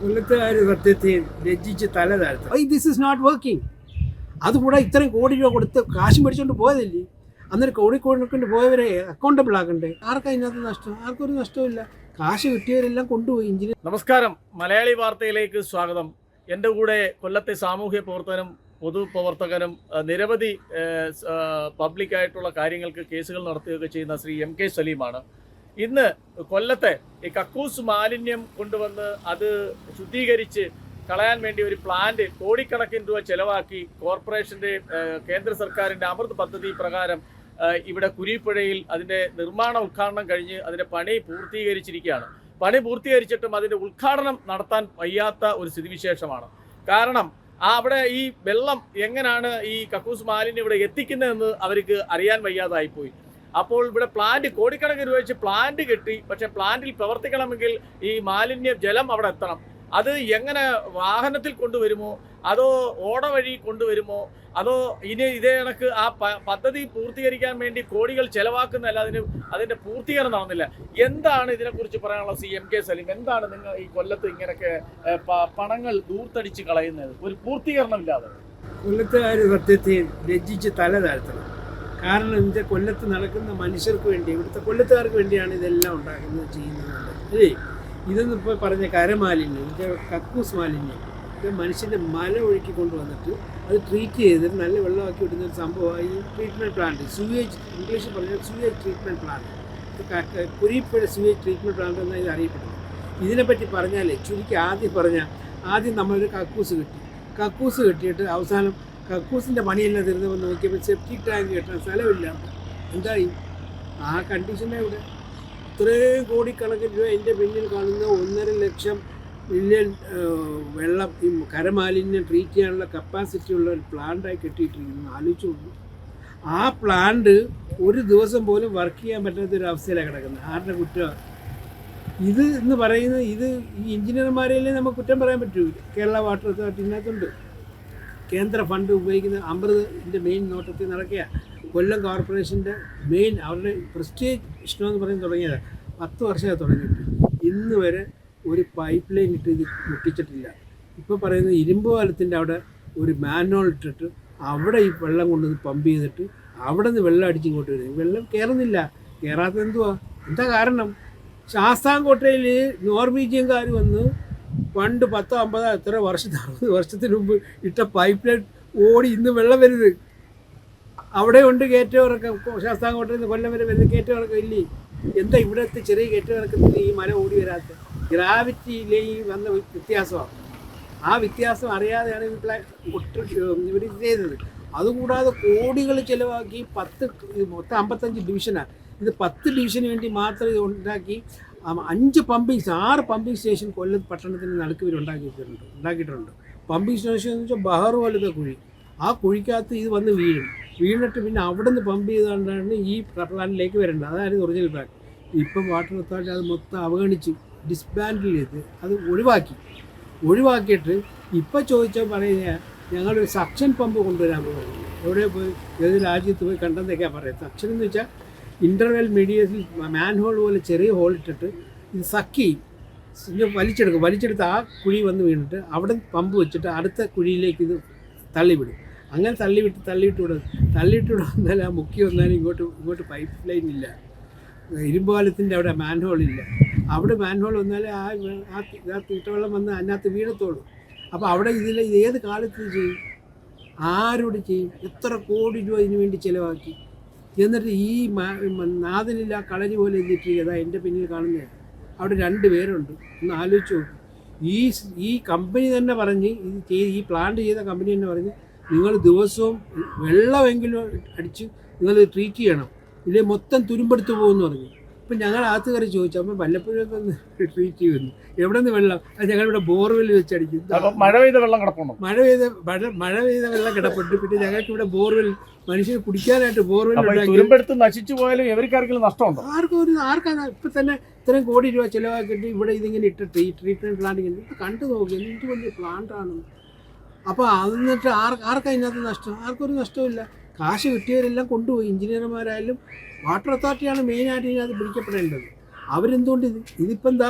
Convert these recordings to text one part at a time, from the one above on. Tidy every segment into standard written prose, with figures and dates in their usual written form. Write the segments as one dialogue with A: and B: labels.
A: കൊല്ലത്തുകാർ സത്യത്തെ ലജ്ജിച്ച് തല താഴ്ത്തും. This is not working. അതുകൂടെ ഇത്രയും കോടി രൂപ കൊടുത്ത് കാശ് മേടിച്ചുകൊണ്ട് പോയതല്ലേ. അന്നേരം കോടിക്കൊണ്ട് പോയവരെ അക്കൗണ്ടബിൾ ആക്കണ്ടേ? ആർക്കാ ഇതിനകത്ത് നഷ്ടം? ആർക്കൊരു നഷ്ടമില്ല. കാശ് കിട്ടിയവരെല്ലാം കൊണ്ടുപോയി എഞ്ചിനീയർ.
B: നമസ്കാരം, മലയാളി വാർത്തയിലേക്ക് സ്വാഗതം. എൻ്റെ കൂടെ കൊല്ലത്തെ സാമൂഹ്യ പ്രവർത്തകനും പൊതുപ്രവർത്തകനും നിരവധി പബ്ലിക്കായിട്ടുള്ള കാര്യങ്ങൾക്ക് കേസുകൾ നടത്തുകയൊക്കെ ചെയ്യുന്ന ശ്രീ MK സലീമാണ്. ഇന്ന് കൊല്ലത്തെ ഈ കക്കൂസ് മാലിന്യം കൊണ്ടുവന്ന് അത് ശുദ്ധീകരിച്ച് കളയാൻ വേണ്ടി ഒരു പ്ലാന്റ് കോടിക്കണക്കിന് രൂപ ചെലവാക്കി കോർപ്പറേഷൻ്റെ കേന്ദ്ര സർക്കാരിൻ്റെ അമൃത് പദ്ധതി പ്രകാരം ഇവിടെ കുരിപ്പുഴയിൽ അതിൻ്റെ നിർമ്മാണ ഉദ്ഘാടനം കഴിഞ്ഞ് അതിൻ്റെ പണി പൂർത്തീകരിച്ചിരിക്കുകയാണ്. പണി പൂർത്തീകരിച്ചിട്ടും അതിൻ്റെ ഉദ്ഘാടനം നടത്താൻ വയ്യാത്ത ഒരു സ്ഥിതിവിശേഷമാണ്. കാരണം അവിടെ ഈ വെള്ളം എങ്ങനെയാണ് ഈ കക്കൂസ് മാലിന്യം ഇവിടെ എത്തിക്കുന്നതെന്ന് അവർക്ക് അറിയാൻ വയ്യാതായിപ്പോയി. അപ്പോൾ ഇവിടെ പ്ലാന്റ് കോടിക്കണക്കിന് രൂപ വെച്ച് പ്ലാന്റ് കെട്ടി, പക്ഷേ പ്ലാന്റിൽ പ്രവർത്തിക്കണമെങ്കിൽ ഈ മാലിന്യ ജലം അവിടെ എത്തണം. അത് എങ്ങനെ വാഹനത്തിൽ കൊണ്ടുവരുമോ, അതോ ഓട വഴി കൊണ്ടുവരുമോ, അതോ ഇനി ഇതേ കണക്ക് ആ പദ്ധതി പൂർത്തീകരിക്കാൻ വേണ്ടി കോടികൾ ചെലവാക്കുന്നതല്ല, അതിൻ്റെ പൂർത്തീകരണം നടന്നില്ല. എന്താണ് ഇതിനെക്കുറിച്ച് പറയാനുള്ള MK സലീം? എന്താണ് നിങ്ങൾ ഈ കൊല്ലത്ത് ഇങ്ങനെയൊക്കെ പണങ്ങൾ ദൂർത്തടിച്ച് കളയുന്നത് ഒരു പൂർത്തീകരണമില്ലാതെ?
A: കൊല്ലത്തുകാർ സത്യത്തെ ലജ്ജിച്ച് തല താഴ്ത്തണം. കാരണം ഇതിൻ്റെ കൊല്ലത്ത് നടക്കുന്ന മനുഷ്യർക്ക് വേണ്ടി, ഇവിടുത്തെ കൊല്ലത്തുകാർക്ക് വേണ്ടിയാണ് ഇതെല്ലാം ഉണ്ടാക്കുന്നത്, ചെയ്യുന്നത്. അല്ലേ, ഇതെന്ന് ഇപ്പോൾ പറഞ്ഞ കരമാലിന്യം, ഇതിൻ്റെ കക്കൂസ് മാലിന്യം, ഇത് മനുഷ്യൻ്റെ മല ഒഴുക്കി കൊണ്ടുവന്നിട്ട് അത് ട്രീറ്റ് ചെയ്തിട്ട് നല്ല വെള്ളമാക്കി വിടുന്നൊരു സംഭവമായി ഈ ട്രീറ്റ്മെൻറ്റ് പ്ലാന്റ്. സ്യൂവേജ്, ഇംഗ്ലീഷിൽ പറഞ്ഞാൽ sewage treatment plant, Kurippuzha sewage treatment plant എന്നാണ് ഇത് അറിയപ്പെടുന്നത്. ഇതിനെപ്പറ്റി പറഞ്ഞാൽ ചുരുക്കി ആദ്യം നമ്മളൊരു കക്കൂസ് കെട്ടിയിട്ട് അവസാനം കക്കൂസിൻ്റെ പണിയെല്ലാം തീർന്നപ്പോൾ നോക്കിയപ്പോൾ സെപ്റ്റിക് ടാങ്ക് കെട്ടാൻ സ്ഥലമില്ല. എന്തായി ആ കണ്ടീഷനാണ് ഇവിടെ. ഇത്രയും കോടിക്കണക്കിന് രൂപ എൻ്റെ പിന്നിൽ കാണുന്ന 1.5 ലക്ഷം മില്യൺ വെള്ളം ഈ കരമാലിന്യം ട്രീറ്റ് ചെയ്യാനുള്ള കപ്പാസിറ്റി ഉള്ള ഒരു പ്ലാന്റായി കെട്ടിയിട്ടിരിക്കുന്നു. ആലോചിച്ചുള്ളൂ. ആ പ്ലാന്റ് ഒരു ദിവസം പോലും വർക്ക് ചെയ്യാൻ പറ്റാത്തൊരവസ്ഥയിലാണ് കിടക്കുന്നത്. ആരുടെ കുറ്റം ഇത് എന്ന് പറയുന്നത്? ഇത് ഈ എഞ്ചിനീയർമാരെയല്ലേ നമുക്ക് കുറ്റം പറയാൻ പറ്റൂ. കേരള വാട്ടർ അതോറിറ്റിനകത്തുണ്ട്. കേന്ദ്ര ഫണ്ട് ഉപയോഗിക്കുന്ന അമൃതിൻ്റെ മെയിൻ നോട്ടത്തിൽ നടക്കുക. കൊല്ലം കോർപ്പറേഷൻ്റെ മെയിൻ അവരുടെ പ്രസ്റ്റേജ് ഇഷ്ടമെന്ന് പറഞ്ഞ് തുടങ്ങിയതാണ്. 10 വർഷമായി തുടങ്ങിയിട്ട് ഇന്ന് വരെ ഒരു പൈപ്പ് ലൈൻ ഇട്ട് ഇത് മുട്ടിച്ചിട്ടില്ല. ഇപ്പോൾ പറയുന്നത് ഇരുമ്പ് പാലത്തിൻ്റെ അവിടെ ഒരു മാൻഹോൾ ഇട്ടിട്ട് അവിടെ ഈ വെള്ളം കൊണ്ടുവന്ന് പമ്പ് ചെയ്തിട്ട് അവിടെ നിന്ന് വെള്ളം അടിച്ചിങ്ങോട്ട് വരും. വെള്ളം കയറുന്നില്ല. കയറാത്തത് എന്താ കാരണം? ശാസ്താംകോട്ടയിൽ നോർവീജിയൻകാർ വന്ന് പണ്ട് 10, 50, 60 വർഷത്തിന് മുമ്പ് ഇട്ട പൈപ്പ് ലൈൻ ഓടി ഇന്ന് വെള്ളം വരുന്നത്. അവിടെ ഉണ്ട് കയറ്റമിറക്കം. ശാസ്താംകോട്ടയിൽ നിന്ന് കൊല്ലം വരെ വരുന്നത് കയറ്റമിറക്കം ഇല്ലേ? എന്താ ഇവിടുത്തെ ചെറിയ കയറ്റമിറക്കത്തിൽ ഈ മല ഓടി വരാത്ത? ഗ്രാവിറ്റിയിലെ ഈ വന്ന വ്യത്യാസമാണ്. ആ വ്യത്യാസം അറിയാതെയാണ് ഇവർ ചെയ്തത്. അതുകൂടാതെ കോടികൾ ചിലവാക്കി മൊത്തം 55 ഡിവിഷനാണ്. ഇത് 10 ഡിവിഷന് വേണ്ടി മാത്രം ഇത് ഉണ്ടാക്കി 6 പമ്പിങ് സ്റ്റേഷൻ കൊല്ലം പട്ടണത്തിന് നടുക്ക് ഇവർ ഉണ്ടാക്കിയിട്ടുണ്ട്. പമ്പിങ് സ്റ്റേഷൻ എന്ന് വെച്ചാൽ ബഹർ പോലത്തെ കുഴി. ആ കുഴിക്കകത്ത് ഇത് വന്ന് വീണിട്ട് പിന്നെ അവിടെ നിന്ന് പമ്പ് ചെയ്തുകൊണ്ടാണ് ഈ പ്ലാന്റിലേക്ക് വരേണ്ടത്. അതായിരുന്നു ഒറിജിനൽ പ്ലാൻ. ഇപ്പം വാട്ടർ അതോറിറ്റി അത് മൊത്തം അവഗണിച്ച് ഡിസ്ബാൻഡിൽ ചെയ്ത് അത് ഒഴിവാക്കിയിട്ട് ഇപ്പം ചോദിച്ചാൽ പറയുക ഞങ്ങളൊരു സക്ഷൻ പമ്പ് കൊണ്ടുവരാൻ പോകുന്നു. എവിടെ പോയി ഏത് രാജ്യത്ത് പോയി കണ്ടെന്നൊക്കെയാണ് പറയുന്നത്. സക്ഷൻ എന്ന് വെച്ചാൽ ഇൻ്റർവെൽ മീഡിയത്തിൽ മാൻഹോൾ പോലെ ചെറിയ ഹോൾ ഇട്ടിട്ട് ഇത് സക്ക് ചെയ്യും, വലിച്ചെടുത്ത് ആ കുഴി വന്ന് വീണിട്ട് അവിടെ പമ്പ് വെച്ചിട്ട് അടുത്ത കുഴിയിലേക്ക് ഇത് തള്ളിവിടും. അങ്ങനെ തള്ളിയിട്ട് വന്നാൽ ആ മുക്കി വന്നാലും ഇങ്ങോട്ട് പൈപ്പ് ലൈൻ ഇല്ല. ഇരുമ്പ് പാലത്തിൻ്റെ അവിടെ മാൻഹോൾ ഇല്ല. അവിടെ മാൻഹോൾ വന്നാൽ ആ തീട്ടവെള്ളം വന്ന് അതിനകത്ത് വീഴത്തോളൂ. അപ്പോൾ അവിടെ ഇത് ഏത് കാലത്ത് ചെയ്യും? ആരോട് ചെയ്യും? എത്ര കോടി രൂപ ഇതിനു വേണ്ടി ചിലവാക്കി? എന്നിട്ട് ഈ നാഥനില്ല കളരി പോലെ എന്നിട്ടിരിക്കുക. എൻ്റെ പിന്നിൽ കാണുന്നത് അവിടെ 2 പേരുണ്ട്. ഒന്ന് ആലോചിച്ച് നോക്കും. ഈ കമ്പനി തന്നെ പറഞ്ഞ് ഈ പ്ലാന്റ് ചെയ്ത കമ്പനി തന്നെ പറഞ്ഞ് നിങ്ങൾ ദിവസവും വെള്ളമെങ്കിലും അടിച്ച് നിങ്ങൾ ട്രീറ്റ് ചെയ്യണം, ഇല്ലേ മൊത്തം തുരുമ്പെടുത്ത് പോകുമെന്ന് പറഞ്ഞു. ഇപ്പം ഞങ്ങൾ അകത്ത് കയറി ചോദിച്ചു, അപ്പം വല്ലപ്പോഴൊക്കെ ഒന്ന് ട്രീറ്റ് ചെയ്യുന്നു. എവിടെ നിന്ന് വെള്ളം? അത് ഞങ്ങളിവിടെ ബോർവെൽ വെച്ചടിക്കും.
B: മഴ പെയ്ത വെള്ളം കിടപ്പുണ്ടോ?
A: മഴ പെയ്ത വെള്ളം കിടപ്പുണ്ട്. പിന്നെ ഞങ്ങൾക്ക് ഇവിടെ ബോർവെൽ, മനുഷ്യന് കുടിക്കാനായിട്ട് ബോർവെൽ
B: തുരുമ്പെടുത്ത് നശിച്ചു പോയാലും എവർക്കാർക്കെങ്കിലും നഷ്ടമുണ്ടോ?
A: ആർക്കാണ്? ഇപ്പം തന്നെ ഇത്രയും കോടി രൂപ ചിലവാക്കിയിട്ട് ഇവിടെ ഇതിങ്ങനെ ഇട്ടിട്ട് ഈ ട്രീറ്റ്മെൻറ്റ് പ്ലാന്റ് ഇങ്ങനെ കണ്ടു നോക്കി എന്ത് വലിയ പ്ലാന്റാണ്. അപ്പോൾ എന്നിട്ട് ആർക്കാ ഇതിനകത്ത് നഷ്ടം? ആർക്കൊരു നഷ്ടമില്ല. കാശ് കിട്ടിയവരെല്ലാം കൊണ്ടുപോയി. എഞ്ചിനീയർമാരായാലും വാട്ടർ അതോറിറ്റിയാണ് മെയിനായിട്ട് ഇതിനകത്ത് പിടിക്കപ്പെടേണ്ടത്. അവരെന്തുകൊണ്ട് ഇതിപ്പോൾ എന്താ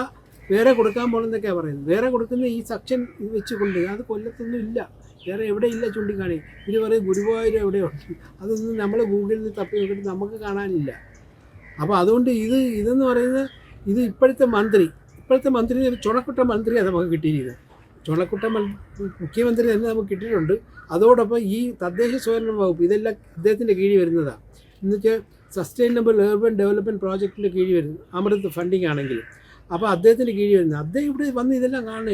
A: വേറെ കൊടുക്കാൻ പോകണമെന്നൊക്കെയാണ് പറയുന്നത്. വേറെ കൊടുക്കുന്ന ഈ സെക്ഷൻ വെച്ചുകൊണ്ട് അത് കൊല്ലത്തൊന്നും ഇല്ല, വേറെ എവിടെ ഇല്ല ചൂണ്ടിക്കാണി. ഇവർ പറയും ഗുരുവായൂർ എവിടെയുണ്ട്, അതൊന്നും നമ്മൾ ഗൂഗിളിൽ നിന്ന് തപ്പി നോക്കിയിട്ട് നമുക്ക് കാണാനില്ല. അപ്പോൾ അതുകൊണ്ട് ഇതെന്ന് പറയുന്നത് ഇത് ഇപ്പോഴത്തെ മന്ത്രി ഒരു ചുണക്കുട്ട മന്ത്രിയാണ് നമുക്ക് കിട്ടിയിരിക്കുന്നത്. ചുണക്കുട്ട മുഖ്യമന്ത്രി തന്നെ നമുക്ക് കിട്ടിയിട്ടുണ്ട്. അതോടൊപ്പം ഈ തദ്ദേശ സ്വയംഭരണ വകുപ്പ് ഇതെല്ലാം അദ്ദേഹത്തിൻ്റെ കീഴിൽ വരുന്നതാണ്. എന്നുവെച്ചാൽ സസ്റ്റൈനബിൾ ഏർബൻ ഡെവലപ്മെൻറ്റ് പ്രോജക്റ്റിൻ്റെ കീഴിൽ വരുന്നത്, അമൃത് ഫണ്ടിങ് ആണെങ്കിലും. അപ്പോൾ അദ്ദേഹത്തിൻ്റെ കീഴിൽ വരുന്നത്, അദ്ദേഹം ഇവിടെ വന്ന് ഇതെല്ലാം കാണണം.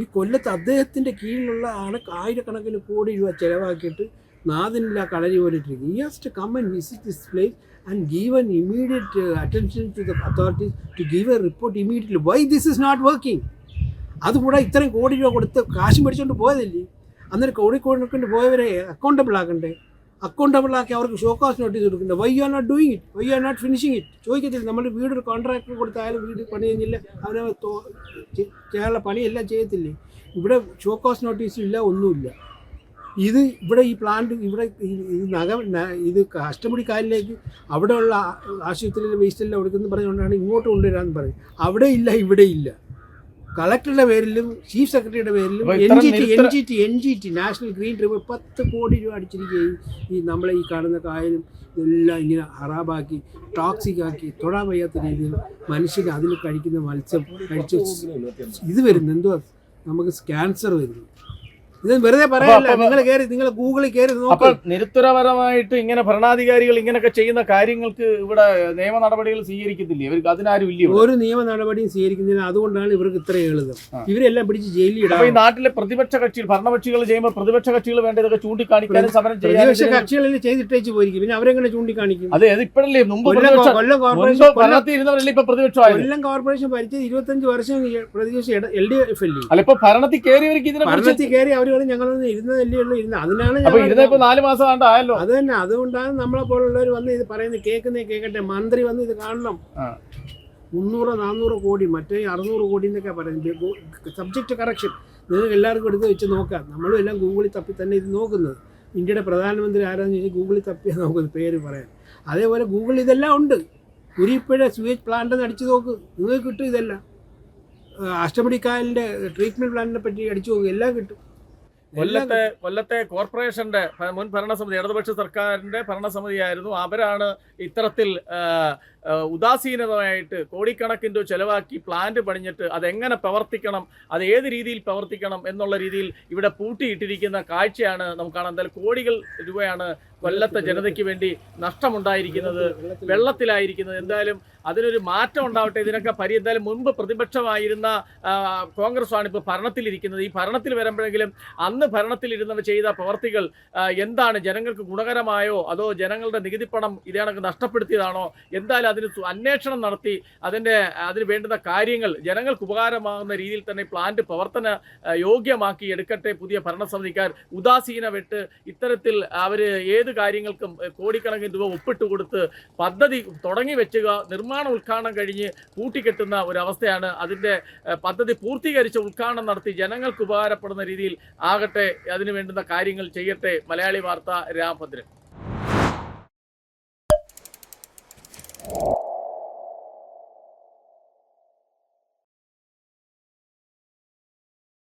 A: ഈ കൊല്ലത്ത് അദ്ദേഹത്തിൻ്റെ കീഴിലുള്ള ആയിരക്കണക്കിന് കോടി രൂപ ചിലവാക്കിയിട്ട് നാദിനില്ല കളരി പോലിട്ടിരിക്കും. He has to come and visit this place and give an immediate attention to the authorities to give a report immediately. Why this is not working? അതുകൂടെ ഇത്രയും കോടി രൂപ കൊടുത്ത് കാശ് മേടിച്ചുകൊണ്ട് പോയതല്ലേ. അന്നേരം കോടിക്കോടിക്കൊണ്ട് പോയവരെ അക്കൗണ്ടബിൾ ആക്കി അവർക്ക് ഷോ കോസ് നോട്ടീസ് കൊടുക്കണ്ടേ. Why are not doing it, why are not finishing it ചോദിക്കത്തില്ല. നമ്മൾ വീടൊരു കോൺട്രാക്ടർ കൊടുത്തായാലും വീട് പണി കഴിഞ്ഞില്ല, അവനെ ചെയ്യാനുള്ള പണിയെല്ലാം ചെയ്യത്തില്ലേ. ഇവിടെ ഷോ കോസ് നോട്ടീസും ഇല്ല, ഒന്നുമില്ല. ഇവിടെ ഈ പ്ലാന്റ് ഇത് അഷ്ടമുടിക്കായലിലേക്ക് അവിടെയുള്ള ആശുപത്രിയിലെ വേസ്റ്റെല്ലാം കൊടുക്കുന്നു പറഞ്ഞുകൊണ്ടാണ് ഇങ്ങോട്ട് കൊണ്ടുവരാമെന്ന് പറയും. അവിടെ ഇല്ല, ഇവിടെ ഇല്ല. കളക്ടറുടെ പേരിലും ചീഫ് സെക്രട്ടറിയുടെ പേരിലും NGT നാഷണൽ ഗ്രീൻ ട്രിബ്യൂണൽ 10 കോടി രൂപ അടിച്ചിരിക്കുകയും ഈ നമ്മളെ ഈ കാണുന്ന കായലും എല്ലാം ഇങ്ങനെ ഹറാബാക്കി ടോക്സിക് ആക്കി തൊടാൻ വയ്യാത്ത രീതിയിൽ മനുഷ്യന് അതിൽ കഴിക്കുന്ന മത്സ്യം കഴിച്ച് ഇത് വരുന്നു. എന്തുവാ, നമുക്ക് ക്യാൻസർ വരുന്നു. ഇത് വെറുതെ പറയല്ല, നിങ്ങൾ ഗൂഗിളിൽ കയറി നോക്കുക.
B: നിരുത്തരപരമായിട്ട് ഇങ്ങനെ ഭരണാധികാരികൾ ഇങ്ങനെയൊക്കെ ചെയ്യുന്ന കാര്യങ്ങൾക്ക് ഇവിടെ നിയമ നടപടികൾ സ്വീകരിക്കുന്നില്ല. ഇവർക്ക് അതിനാരും ഇല്ല,
A: ഒരു നിയമ നടപടിയും സ്വീകരിക്കുന്നില്ല. അതുകൊണ്ടാണ് ഇവർക്ക് ഇത്ര എളുപ്പം. ഇവരെല്ലാം പിടിച്ച് ജയിലിൽ ഇടാം.
B: ഈ നാട്ടിലെ പ്രതിപക്ഷ കക്ഷികൾ ഭരണപക്ഷികൾ ചെയ്യുമ്പോൾ പ്രതിപക്ഷ കക്ഷികൾ വേണ്ട ഇതൊക്കെ ചൂണ്ടിക്കാണിക്കാനും സമരം ചെയ്യാൻ
A: പ്രതിപക്ഷ കക്ഷികളിൽ ചെയ്തിട്ടേച്ച് പോയിരിക്കും. പിന്നെ അവരെങ്ങനെ ചൂണ്ടിക്കാണിക്കും?
B: അതെ, ഇപ്പോഴല്ലേ കൊല്ലം
A: കോർപ്പറേഷൻ ഭരിച്ചത് 25 വർഷം പ്രതിപക്ഷ LDF
B: അല്ല. ഇപ്പൊ ഭരണത്തിൽ കയറിയവർക്ക്
A: ഭരണത്തിൽ കയറി അവർ ഞങ്ങളൊന്നും ഇരുന്നതല്ലേ ഉള്ളൂ. അതിനാണ്
B: 4 മാസം ആയല്ലോ.
A: അത് തന്നെ, അതുകൊണ്ടാണ് നമ്മളെ പോലുള്ളവർ വന്ന് ഇത് പറയുന്നത്. കേൾക്കട്ടെ, മന്ത്രി വന്ന് ഇത് കാണണം. 300-400 കോടി, മറ്റേ 600 കോടി എന്നൊക്കെ പറയുന്നത്. സബ്ജക്റ്റ് കറക്ഷൻ നിങ്ങൾക്ക് എല്ലാവർക്കും എടുത്ത് വെച്ച് നോക്കാം. നമ്മളും എല്ലാം ഗൂഗിളിൽ തപ്പി തന്നെ ഇത് നോക്കുന്നത്. ഇന്ത്യയുടെ പ്രധാനമന്ത്രി ആരാന്ന് ചോദിച്ചാൽ ഗൂഗിളിൽ തപ്പിയാണ് നോക്കുന്നത് പേര് പറയാൻ. അതേപോലെ ഗൂഗിളിൽ ഇതെല്ലാം ഉണ്ട്. കുരിപ്പുഴ സ്യൂവേജ് പ്ലാന്റ് അടിച്ചു നോക്ക്, നിങ്ങൾക്ക് കിട്ടും. ഇതെല്ലാം അഷ്ടമുടിക്കായലിൻ്റെ ട്രീറ്റ്മെൻറ്റ് പ്ലാന്റിനെ പറ്റി അടിച്ചു നോക്കുക, എല്ലാം കിട്ടും.
B: കൊല്ലത്തെ കോർപ്പറേഷന്റെ മുൻ ഭരണസമിതി, ഇടതുപക്ഷ സർക്കാരിന്റെ ഭരണസമിതിയായിരുന്നു. അവരാണ് ഇത്തരത്തിൽ ഉദാസീനതയായിട്ട് കോടിക്കണക്കിന് രൂപ ചെലവാക്കി പ്ലാന്റ് പണിഞ്ഞിട്ട് അതെങ്ങനെ പ്രവർത്തിക്കണം, അത് ഏത് രീതിയിൽ പ്രവർത്തിക്കണം എന്നുള്ള രീതിയിൽ ഇവിടെ പൂട്ടിയിട്ടിരിക്കുന്ന കാഴ്ചയാണ് നമുക്ക് കാണാൻ. എന്തായാലും കോടികൾ രൂപയാണ് കൊല്ലത്തെ ജനതയ്ക്ക് വേണ്ടി നഷ്ടമുണ്ടായിരിക്കുന്നത്, വെള്ളത്തിലായിരിക്കുന്നത്. എന്തായാലും അതിനൊരു മാറ്റം ഉണ്ടാവട്ടെ. ഇതിനൊക്കെ എന്തായാലും മുൻപ് പ്രതിപക്ഷമായിരുന്ന കോൺഗ്രസ്സാണ് ഇപ്പോൾ ഭരണത്തിലിരിക്കുന്നത്. ഈ ഭരണത്തിൽ വരുമ്പോഴെങ്കിലും അന്ന് ഭരണത്തിലിരുന്നവർ ചെയ്ത പ്രവർത്തികൾ എന്താണ്, ജനങ്ങൾക്ക് ഗുണകരമായോ അതോ ജനങ്ങളുടെ നികുതിപ്പണം ഇതേണക്ക് നഷ്ടപ്പെടുത്തിയതാണോ? എന്തായാലും അതിന് അന്വേഷണം നടത്തി അതിന് വേണ്ടുന്ന കാര്യങ്ങൾ ജനങ്ങൾക്ക് ഉപകാരമാകുന്ന രീതിയിൽ തന്നെ പ്ലാന്റ് പ്രവർത്തന യോഗ്യമാക്കി എടുക്കട്ടെ പുതിയ ഭരണസമിതിക്കാർ. ഉദാസീന വിട്ട് ഇത്തരത്തിൽ അവർ ഏത് കാര്യങ്ങൾക്കും കോടിക്കണക്കിന് രൂപ ഒപ്പിട്ട് കൊടുത്ത് പദ്ധതി തുടങ്ങി വെച്ചുക, നിർമ്മാണ ഉദ്ഘാടനം കഴിഞ്ഞ് കൂട്ടിക്കെട്ടുന്ന ഒരവസ്ഥയാണ്. അതിൻ്റെ പദ്ധതി പൂർത്തീകരിച്ച് ഉദ്ഘാടനം നടത്തി ജനങ്ങൾക്ക് ഉപകാരപ്പെടുന്ന രീതിയിൽ ആകട്ടെ, അതിനു വേണ്ടുന്ന കാര്യങ്ങൾ ചെയ്യട്ടെ. മലയാളി വാർത്ത, രാമഭദ്രൻ.